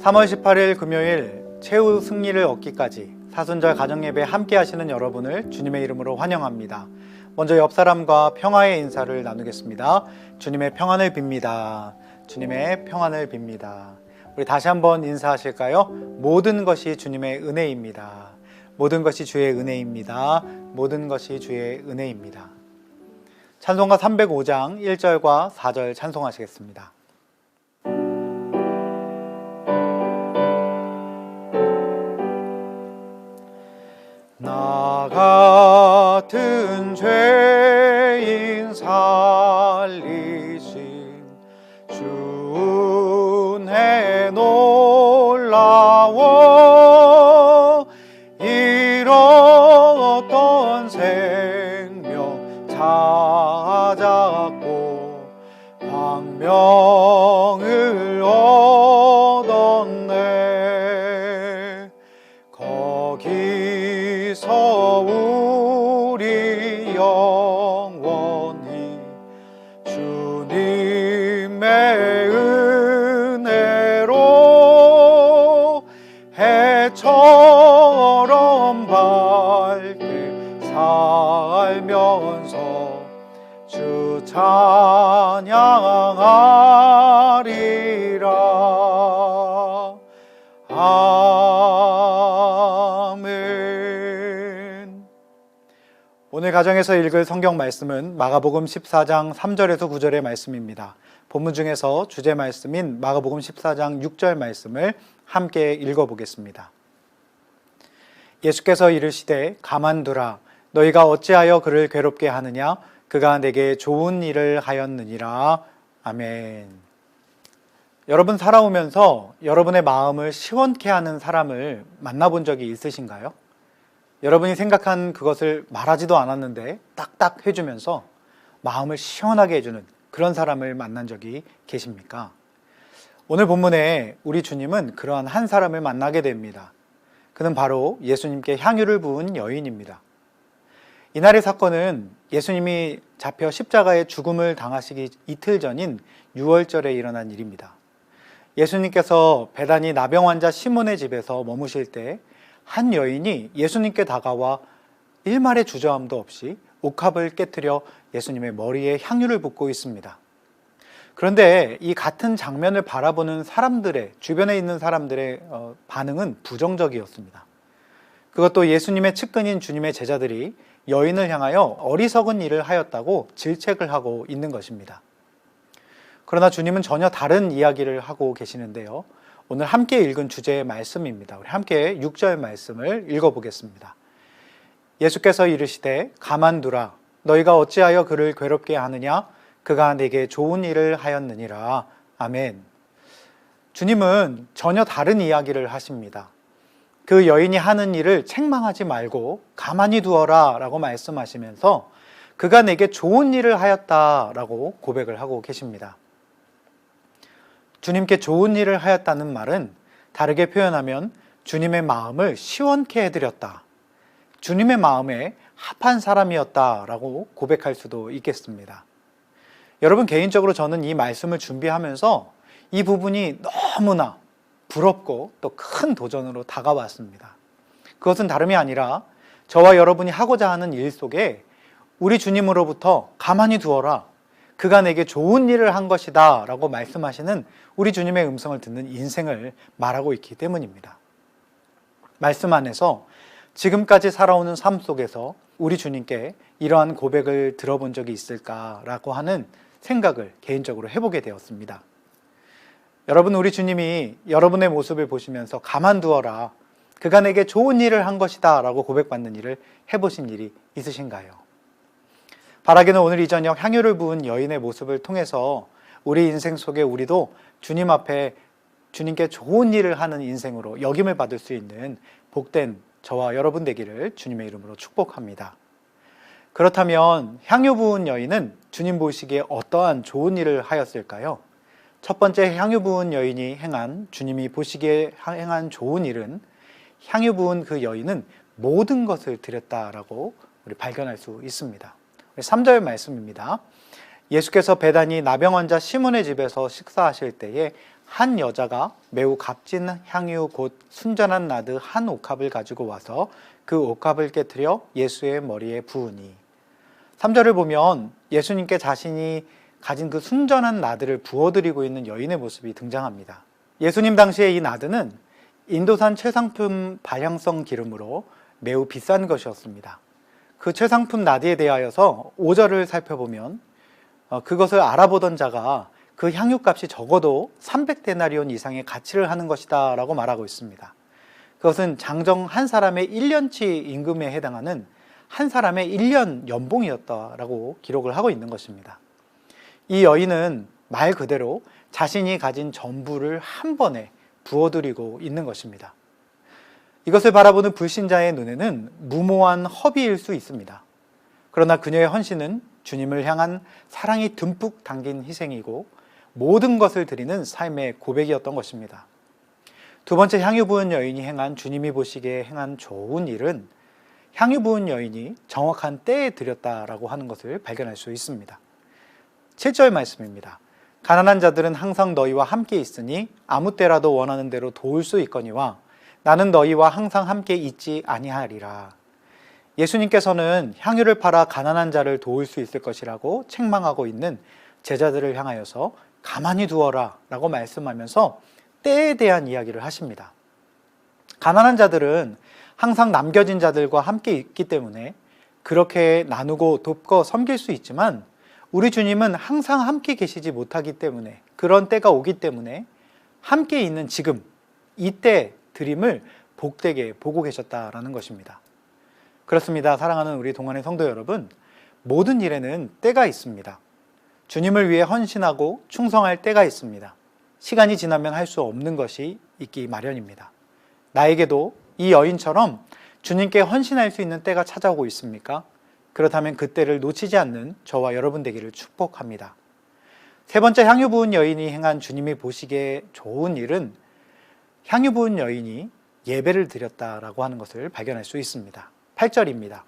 3월 18일 금요일 최후 승리를 얻기까지 사순절 가정예배 함께 하시는 여러분을 주님의 이름으로 환영합니다. 먼저 옆 사람과 평화의 인사를 나누겠습니다. 주님의 평안을 빕니다. 주님의 평안을 빕니다. 우리 다시 한번 인사하실까요? 모든 것이 주님의 은혜입니다. 모든 것이 주의 은혜입니다. 모든 것이 주의 은혜입니다. 찬송가 305장 1절과 4절 찬송하시겠습니다. 나 같은 죄인 살리신 주 은혜 놀라워 잃었던 생명 찾았고 광명을 얻었네. 거기서 우리 영원히 주님의 은혜로 해처럼 밝게 살면서 주 찬양하리라. 아멘. 오늘 가정에서 읽을 성경 말씀은 마가복음 14장 3절에서 9절의 말씀입니다. 본문 중에서 주제 말씀인 마가복음 14장 6절 말씀을 함께 읽어보겠습니다. 예수께서 이르시되 가만두라. 너희가 어찌하여 그를 괴롭게 하느냐? 그가 내게 좋은 일을 하였느니라. 아멘. 여러분 살아오면서 여러분의 마음을 시원케 하는 사람을 만나본 적이 있으신가요? 여러분이 생각한 그것을 말하지도 않았는데 딱딱 해주면서 마음을 시원하게 해주는 그런 사람을 만난 적이 계십니까? 오늘 본문에 우리 주님은 그러한 한 사람을 만나게 됩니다. 그는 바로 예수님께 향유를 부은 여인입니다. 이날의 사건은 예수님이 잡혀 십자가의 죽음을 당하시기 이틀 전인 6월절에 일어난 일입니다. 예수님께서 베다니 나병 환자 시몬의 집에서 머무실 때 한 여인이 예수님께 다가와 일말의 주저함도 없이 옥합을 깨트려 예수님의 머리에 향유를 붓고 있습니다. 그런데 이 같은 장면을 바라보는 사람들의, 주변에 있는 사람들의 반응은 부정적이었습니다. 그것도 예수님의 측근인 주님의 제자들이 여인을 향하여 어리석은 일을 하였다고 질책을 하고 있는 것입니다. 그러나 주님은 전혀 다른 이야기를 하고 계시는데요. 오늘 함께 읽은 주제의 말씀입니다. 우리 함께 6절 말씀을 읽어보겠습니다. 예수께서 이르시되 가만두라. 너희가 어찌하여 그를 괴롭게 하느냐? 그가 내게 좋은 일을 하였느니라. 아멘. 주님은 전혀 다른 이야기를 하십니다. 그 여인이 하는 일을 책망하지 말고 가만히 두어라 라고 말씀하시면서 그가 내게 좋은 일을 하였다라고 고백을 하고 계십니다. 주님께 좋은 일을 하였다는 말은 다르게 표현하면 주님의 마음을 시원케 해드렸다, 주님의 마음에 합한 사람이었다라고 고백할 수도 있겠습니다. 여러분, 개인적으로 저는 이 말씀을 준비하면서 이 부분이 너무나 부럽고 또 큰 도전으로 다가왔습니다. 그것은 다름이 아니라 저와 여러분이 하고자 하는 일 속에 우리 주님으로부터 가만히 두어라, 그가 내게 좋은 일을 한 것이다 라고 말씀하시는 우리 주님의 음성을 듣는 인생을 말하고 있기 때문입니다. 말씀 안에서 지금까지 살아오는 삶 속에서 우리 주님께 이러한 고백을 들어본 적이 있을까라고 하는 생각을 개인적으로 해보게 되었습니다. 여러분, 우리 주님이 여러분의 모습을 보시면서 가만두어라, 그가 내게 좋은 일을 한 것이다 라고 고백받는 일을 해보신 일이 있으신가요? 바라기는 오늘 이 저녁 향유를 부은 여인의 모습을 통해서 우리 인생 속에 우리도 주님 앞에 주님께 좋은 일을 하는 인생으로 역임을 받을 수 있는 복된 저와 여러분 되기를 주님의 이름으로 축복합니다. 그렇다면 향유 부은 여인은 주님 보시기에 어떠한 좋은 일을 하였을까요? 첫 번째, 향유 부은 여인이 행한, 주님이 보시기에 행한 좋은 일은, 향유 부은 그 여인은 모든 것을 드렸다라고 우리 발견할 수 있습니다. 3절 말씀입니다. 예수께서 베다니 나병 환자 시몬의 집에서 식사하실 때에 한 여자가 매우 값진 향유 곧 순전한 나드 한 옥합을 가지고 와서 그 옥합을 깨뜨려 예수의 머리에 부으니. 3절을 보면 예수님께 자신이 가진 그 순전한 나드를 부어드리고 있는 여인의 모습이 등장합니다. 예수님 당시에 이 나드는 인도산 최상품 발향성 기름으로 매우 비싼 것이었습니다. 그 최상품 나드에 대하여서 5절을 살펴보면 그것을 알아보던 자가 그 향유값이 적어도 300데나리온 이상의 가치를 하는 것이다 라고 말하고 있습니다. 그것은 장정 한 사람의 1년치 임금에 해당하는 한 사람의 1년 연봉이었다라고 기록을 하고 있는 것입니다. 이 여인은 말 그대로 자신이 가진 전부를 한 번에 부어드리고 있는 것입니다. 이것을 바라보는 불신자의 눈에는 무모한 허비일 수 있습니다. 그러나 그녀의 헌신은 주님을 향한 사랑이 듬뿍 담긴 희생이고 모든 것을 드리는 삶의 고백이었던 것입니다. 두 번째, 향유 부은 여인이 행한, 주님이 보시기에 행한 좋은 일은 향유 부은 여인이 정확한 때에 드렸다라고 하는 것을 발견할 수 있습니다. 7절 말씀입니다. 가난한 자들은 항상 너희와 함께 있으니 아무 때라도 원하는 대로 도울 수 있거니와 나는 너희와 항상 함께 있지 아니하리라. 예수님께서는 향유를 팔아 가난한 자를 도울 수 있을 것이라고 책망하고 있는 제자들을 향하여서 가만히 두어라 라고 말씀하면서 때에 대한 이야기를 하십니다. 가난한 자들은 항상 남겨진 자들과 함께 있기 때문에 그렇게 나누고 돕고 섬길 수 있지만 우리 주님은 항상 함께 계시지 못하기 때문에, 그런 때가 오기 때문에 함께 있는 지금 이때 드림을 복되게 보고 계셨다라는 것입니다. 그렇습니다. 사랑하는 우리 동안의 성도 여러분, 모든 일에는 때가 있습니다. 주님을 위해 헌신하고 충성할 때가 있습니다. 시간이 지나면 할 수 없는 것이 있기 마련입니다. 나에게도 이 여인처럼 주님께 헌신할 수 있는 때가 찾아오고 있습니까? 그렇다면 그 때를 놓치지 않는 저와 여러분 되기를 축복합니다. 세 번째, 향유 부은 여인이 행한 주님이 보시기에 좋은 일은 향유 부은 여인이 예배를 드렸다라고 하는 것을 발견할 수 있습니다. 8절입니다.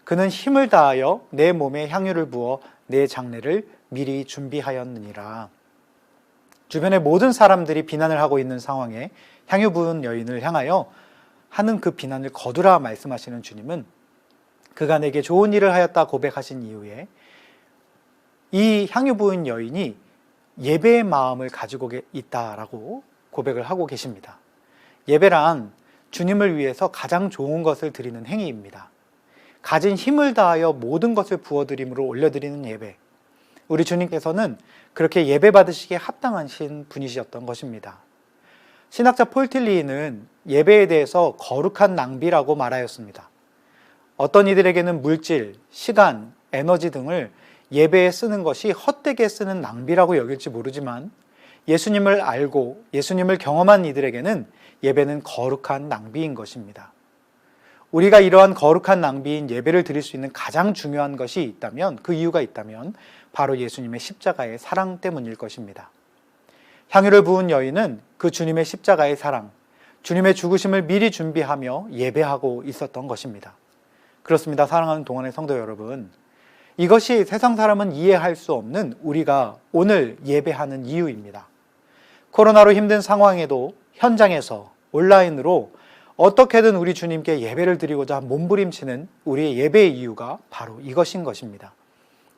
그는 힘을 다하여 내 몸에 향유를 부어 내 장례를 미리 준비하였느니라. 주변의 모든 사람들이 비난을 하고 있는 상황에 향유 부은 여인을 향하여 하는 그 비난을 거두라 말씀하시는 주님은 그가 내게 좋은 일을 하였다 고백하신 이후에 이 향유 부은 여인이 예배의 마음을 가지고 있다라고 고백을 하고 계십니다. 예배란 주님을 위해서 가장 좋은 것을 드리는 행위입니다. 가진 힘을 다하여 모든 것을 부어드림으로 올려드리는 예배. 우리 주님께서는 그렇게 예배 받으시기에 합당하신 분이셨던 것입니다. 신학자 폴 틸리는 예배에 대해서 거룩한 낭비라고 말하였습니다. 어떤 이들에게는 물질, 시간, 에너지 등을 예배에 쓰는 것이 헛되게 쓰는 낭비라고 여길지 모르지만 예수님을 알고 예수님을 경험한 이들에게는 예배는 거룩한 낭비인 것입니다. 우리가 이러한 거룩한 낭비인 예배를 드릴 수 있는 가장 중요한 것이 있다면, 그 이유가 있다면 바로 예수님의 십자가의 사랑 때문일 것입니다. 향유를 부은 여인은 그 주님의 십자가의 사랑, 주님의 죽으심을 미리 준비하며 예배하고 있었던 것입니다. 그렇습니다. 사랑하는 동안의 성도 여러분, 이것이 세상 사람은 이해할 수 없는 우리가 오늘 예배하는 이유입니다. 코로나로 힘든 상황에도 현장에서 온라인으로 어떻게든 우리 주님께 예배를 드리고자 몸부림치는 우리의 예배의 이유가 바로 이것인 것입니다.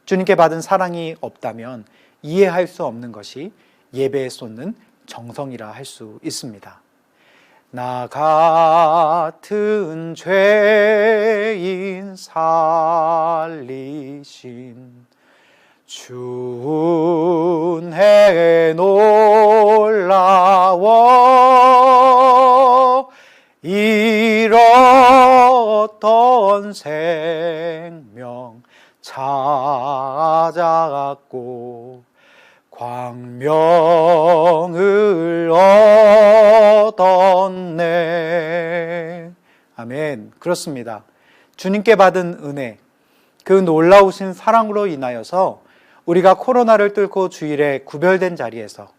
주님께 받은 사랑이 없다면 이해할 수 없는 것이 예배에 쏟는 정성이라 할 수 있습니다. 나 같은 죄인 살리신 주 은혜 놀라워 잃었던 생명 찾아갔고 광명을 얻었네. 아멘. 그렇습니다. 주님께 받은 은혜, 그 놀라우신 사랑으로 인하여서 우리가 코로나를 뚫고 주일에 구별된 자리에서,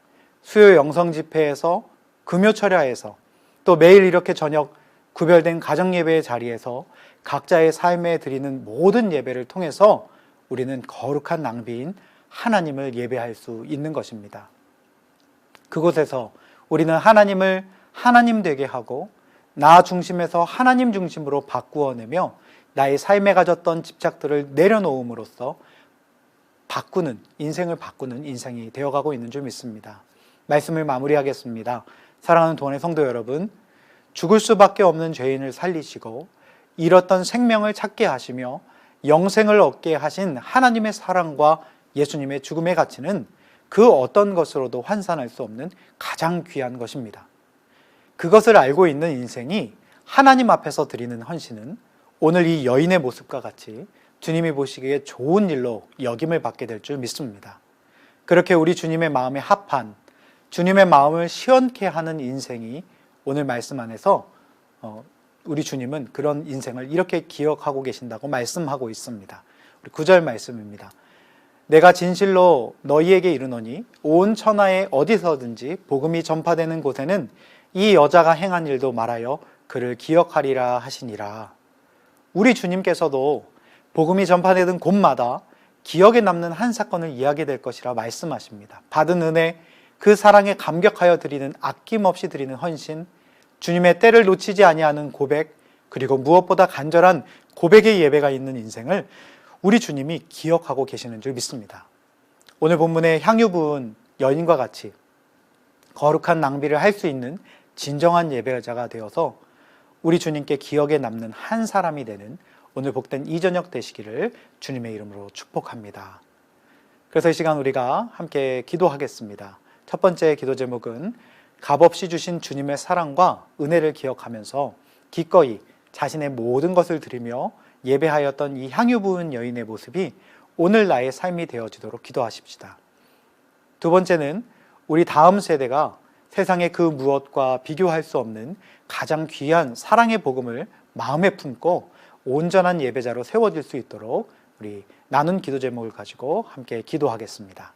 수요 영성 집회에서, 금요 철야에서, 또 매일 이렇게 저녁 구별된 가정예배의 자리에서 각자의 삶에 드리는 모든 예배를 통해서 우리는 거룩한 낭비인 하나님을 예배할 수 있는 것입니다. 그곳에서 우리는 하나님을 하나님 되게 하고 나 중심에서 하나님 중심으로 바꾸어내며 나의 삶에 가졌던 집착들을 내려놓음으로써 인생을 바꾸는 인생이 되어가고 있는 줄 믿습니다. 말씀을 마무리하겠습니다. 사랑하는 동안의 성도 여러분, 죽을 수밖에 없는 죄인을 살리시고 잃었던 생명을 찾게 하시며 영생을 얻게 하신 하나님의 사랑과 예수님의 죽음의 가치는 그 어떤 것으로도 환산할 수 없는 가장 귀한 것입니다. 그것을 알고 있는 인생이 하나님 앞에서 드리는 헌신은 오늘 이 여인의 모습과 같이 주님이 보시기에 좋은 일로 여김을 받게 될 줄 믿습니다. 그렇게 우리 주님의 마음에 합한, 주님의 마음을 시원케 하는 인생이 오늘 말씀 안에서 우리 주님은 그런 인생을 이렇게 기억하고 계신다고 말씀하고 있습니다. 우리 9절 말씀입니다. 내가 진실로 너희에게 이르노니 온 천하에 어디서든지 복음이 전파되는 곳에는 이 여자가 행한 일도 말하여 그를 기억하리라 하시니라. 우리 주님께서도 복음이 전파되는 곳마다 기억에 남는 한 사건을 이야기될 것이라 말씀하십니다. 받은 은혜, 그 사랑에 감격하여 드리는 아낌없이 드리는 헌신, 주님의 때를 놓치지 아니하는 고백, 그리고 무엇보다 간절한 고백의 예배가 있는 인생을 우리 주님이 기억하고 계시는 줄 믿습니다. 오늘 본문의 향유 부은 여인과 같이 거룩한 낭비를 할 수 있는 진정한 예배자가 되어서 우리 주님께 기억에 남는 한 사람이 되는 오늘 복된 이 저녁 되시기를 주님의 이름으로 축복합니다. 그래서 이 시간 우리가 함께 기도하겠습니다. 첫 번째 기도 제목은 값없이 주신 주님의 사랑과 은혜를 기억하면서 기꺼이 자신의 모든 것을 드리며 예배하였던 이 향유 부은 여인의 모습이 오늘 나의 삶이 되어지도록 기도하십시다. 두 번째는 우리 다음 세대가 세상의 그 무엇과 비교할 수 없는 가장 귀한 사랑의 복음을 마음에 품고 온전한 예배자로 세워질 수 있도록 우리 나눈 기도 제목을 가지고 함께 기도하겠습니다.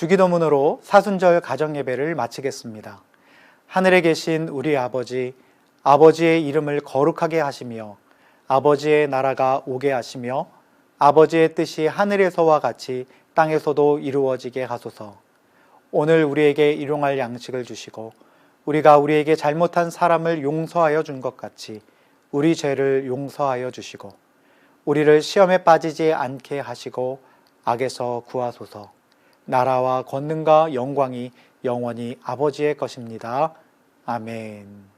주기도문으로 사순절 가정예배를 마치겠습니다. 하늘에 계신 우리 아버지, 아버지의 이름을 거룩하게 하시며 아버지의 나라가 오게 하시며 아버지의 뜻이 하늘에서와 같이 땅에서도 이루어지게 하소서. 오늘 우리에게 일용할 양식을 주시고 우리가 우리에게 잘못한 사람을 용서하여 준 것 같이 우리 죄를 용서하여 주시고 우리를 시험에 빠지지 않게 하시고 악에서 구하소서. 나라와 권능과 영광이 영원히 아버지의 것입니다. 아멘.